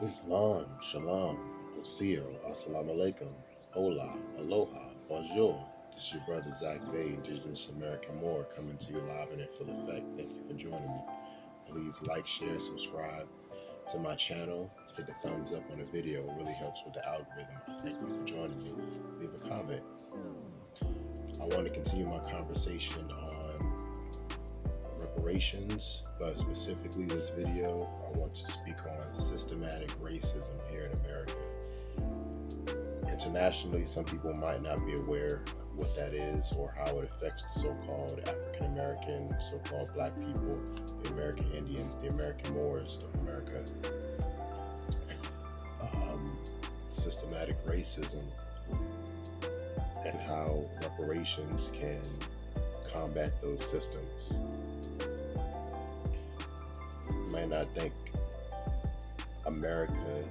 Islam, Shalom, Osio, Assalamu Alaikum, Hola, Aloha, Bonjour. This is your brother Zach Bey, Indigenous American Moor, coming to you live and in full effect. Thank you for joining me. Please like, share, subscribe to my channel. Hit the thumbs up on the video. It really helps with the algorithm. I thank you for joining me. Leave a comment. I want to continue my conversation on reparations, but specifically this video, I want to speak on systematic racism here in America. Internationally, some people might not be aware of what that is or how it affects the so-called African American, so-called Black people, the American Indians, the American Moors of America. Systematic racism and how reparations can combat those systems. You might not think America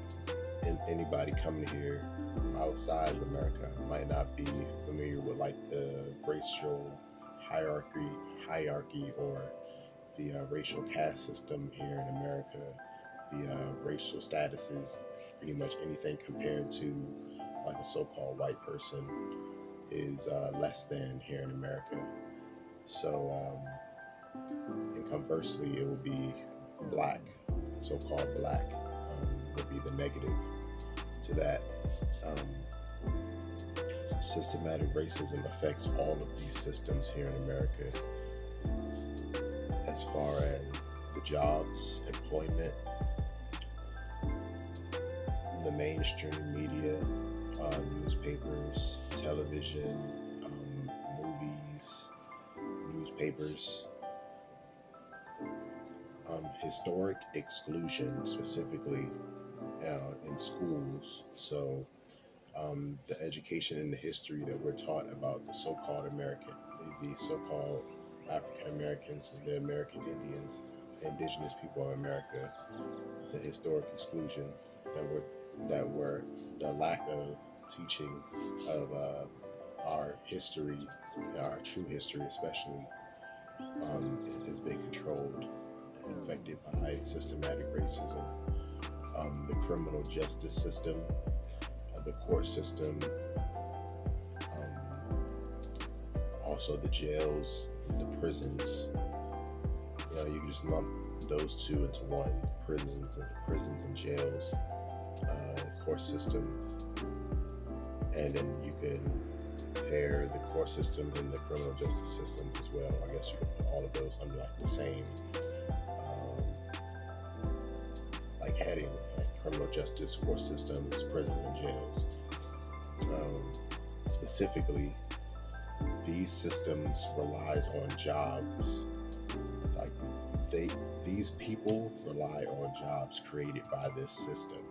and anybody coming here from outside of America might not be familiar with like the racial hierarchy or the racial caste system here in America, the racial statuses. Pretty much anything compared to like a so-called white person is less than here in America. So, and conversely, it will be black, so-called black, would be the negative to that. Systematic racism affects all of these systems here in America, as far as the jobs, employment, the mainstream media, newspapers, television, movies, newspapers, historic exclusion, specifically in schools. So the education and the history that we're taught about the so-called American, the so-called African Americans, the American Indians, the indigenous people of America, the historic exclusion that were the lack of teaching of our history, our true history especially, it has been controlled and affected by systematic racism. The criminal justice system, the court system, also the jails, the prisons. You can just lump those two into one: prisons and jails, court systems, and then you can pair the court system and the criminal justice system as well. I guess you can put all of those under like the same like heading, like criminal justice, court systems, prisons, and jails. Specifically, these systems relies on jobs. Like these people rely on jobs created by this system.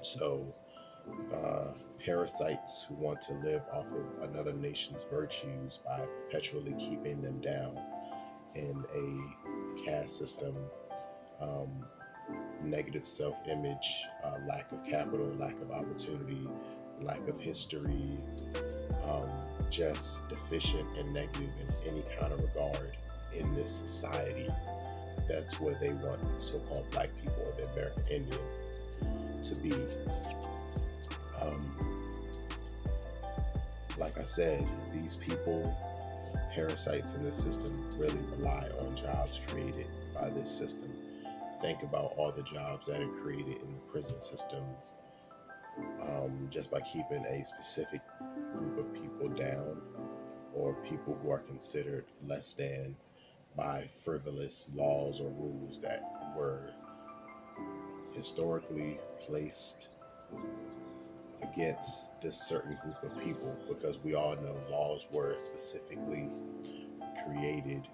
So parasites who want to live off of another nation's virtues by perpetually keeping them down in a caste system, negative self-image, lack of capital, lack of opportunity, lack of history, just deficient and negative in any kind of regard in this society. That's where they want so-called Black people or the American Indians to be. Like I said, these people, parasites in this system, really rely on jobs created by this system. Think about all the jobs that are created in the prison system, just by keeping a specific group of people down, or people who are considered less than by frivolous laws or rules that were historically placed against this certain group of people, because we all know laws were specifically created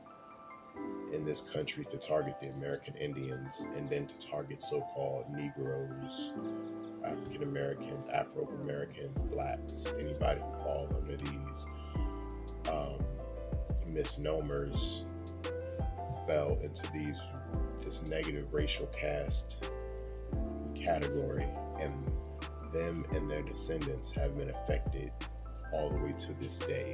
in this country to target the American Indians and then to target so-called Negroes, African Americans, Afro Americans, Blacks, anybody who falls under these misnomers fell into this negative racial caste category, and them and their descendants have been affected all the way to this day.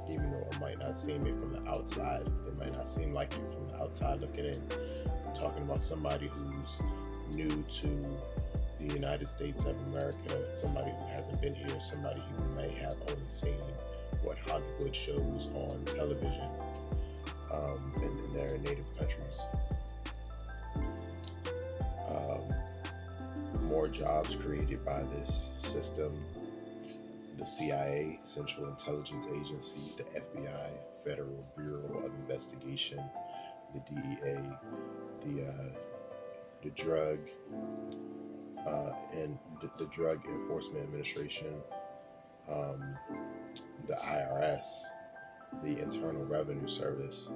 Even though it might not seem it from the outside, it might not seem like it from the outside looking in. I'm talking about somebody who's new to the United States of America, somebody who hasn't been here, somebody who may have only seen what Hollywood shows on television in their native countries. More jobs created by this system. The CIA, Central Intelligence Agency, the FBI, Federal Bureau of Investigation, the DEA, the drug and the Drug Enforcement Administration, the IRS, the Internal Revenue Service.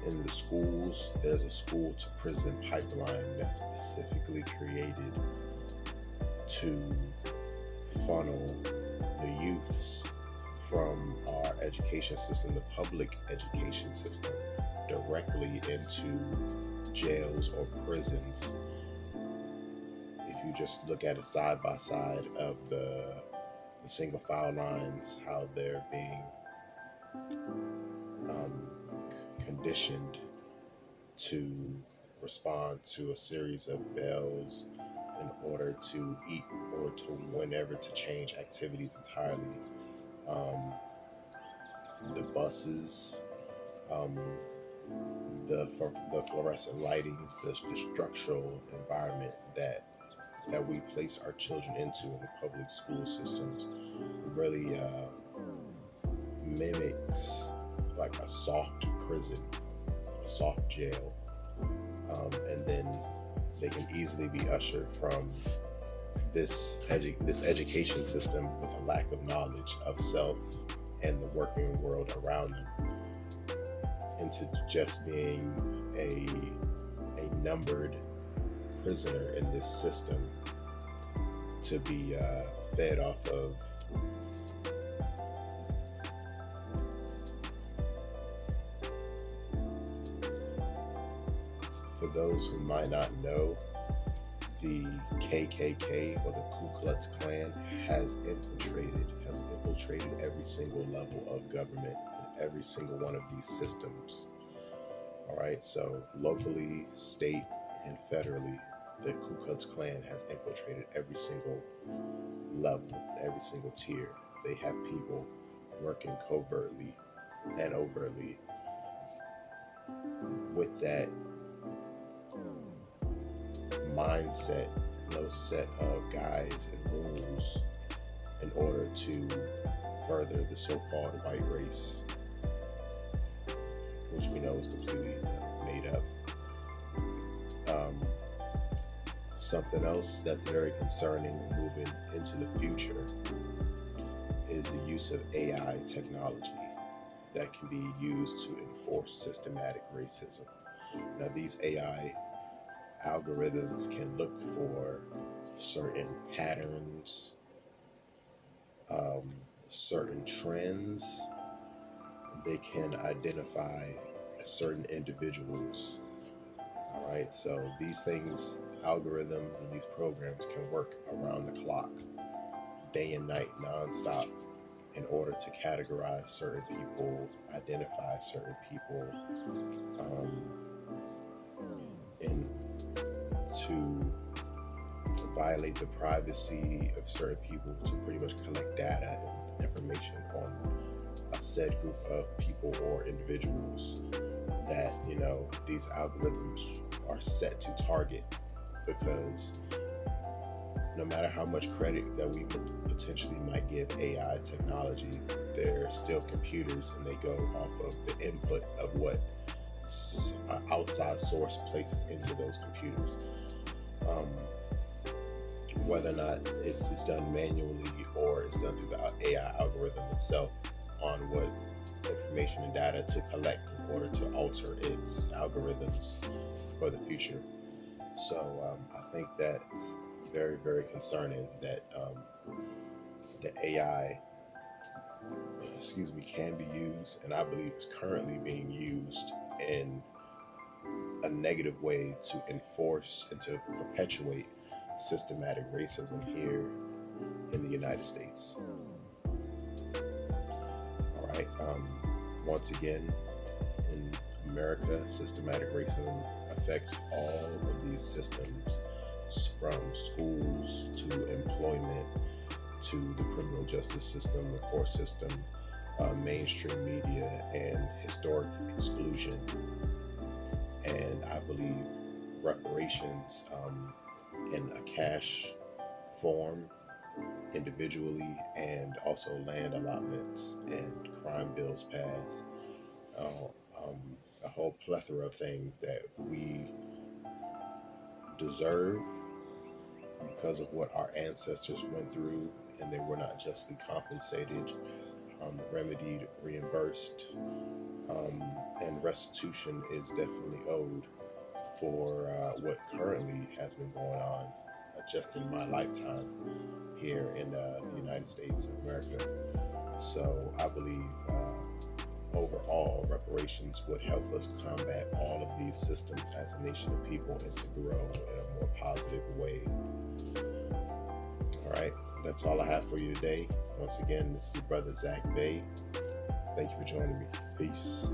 In the schools, there's a school to prison pipeline that's specifically created to funnel the youths from our education system, the public education system, directly into jails or prisons. If you just look at it side by side of the single file lines, how they're being conditioned to respond to a series of bells in order to eat or to whenever to change activities entirely. The buses, the fluorescent lightings, the structural environment that we place our children into in the public school systems really mimics like a soft prison, a soft jail, and then they can easily be ushered from this education system with a lack of knowledge of self and the working world around them into just being a numbered prisoner in this system to be fed off of For those who might not know, the KKK or the Ku Klux Klan has infiltrated every single level of government and every single one of these systems. All right, so locally, state, and federally, the Ku Klux Klan has infiltrated every single level, every single tier. They have people working covertly and overtly with that mindset and those set of guides and rules in order to further the so-called white race, which we know is completely made up. Something else that's very concerning moving into the future is the use of AI technology that can be used to enforce systematic racism. Now, these AI algorithms can look for certain patterns, certain trends. They can identify certain individuals. All right, so these things, algorithms and these programs can work around the clock, day and night, nonstop, in order to categorize certain people, identify certain people, and to violate the privacy of certain people, to pretty much collect data and information on a said group of people or individuals that, these algorithms are set to target, because no matter how much credit that we potentially might give AI technology, they're still computers and they go off of the input of what an outside source places into those computers. Whether or not it's done manually or it's done through the AI algorithm itself on what information and data to collect in order to alter its algorithms for the future. So I think that's very, very concerning that the AI, can be used, and I believe is currently being used in a negative way to enforce and to perpetuate systematic racism here in the United States. All right. Once again, in America, systematic racism affects all of these systems, from schools to employment to the criminal justice system, the court system, mainstream media, and historic exclusion. And I believe reparations in a cash form individually, and also land allotments and crime bills passed, uh, um, a whole plethora of things that we deserve because of what our ancestors went through, and they were not justly compensated, remedied, reimbursed, um, and restitution is definitely owed for what currently has been going on just in my lifetime here in the United States of America. So I believe overall reparations would help us combat all of these systems as a nation of people and to grow in a more positive way. All right, that's all I have for you today. Once again, this is your brother Zach Bey. Thank you for joining me. Peace.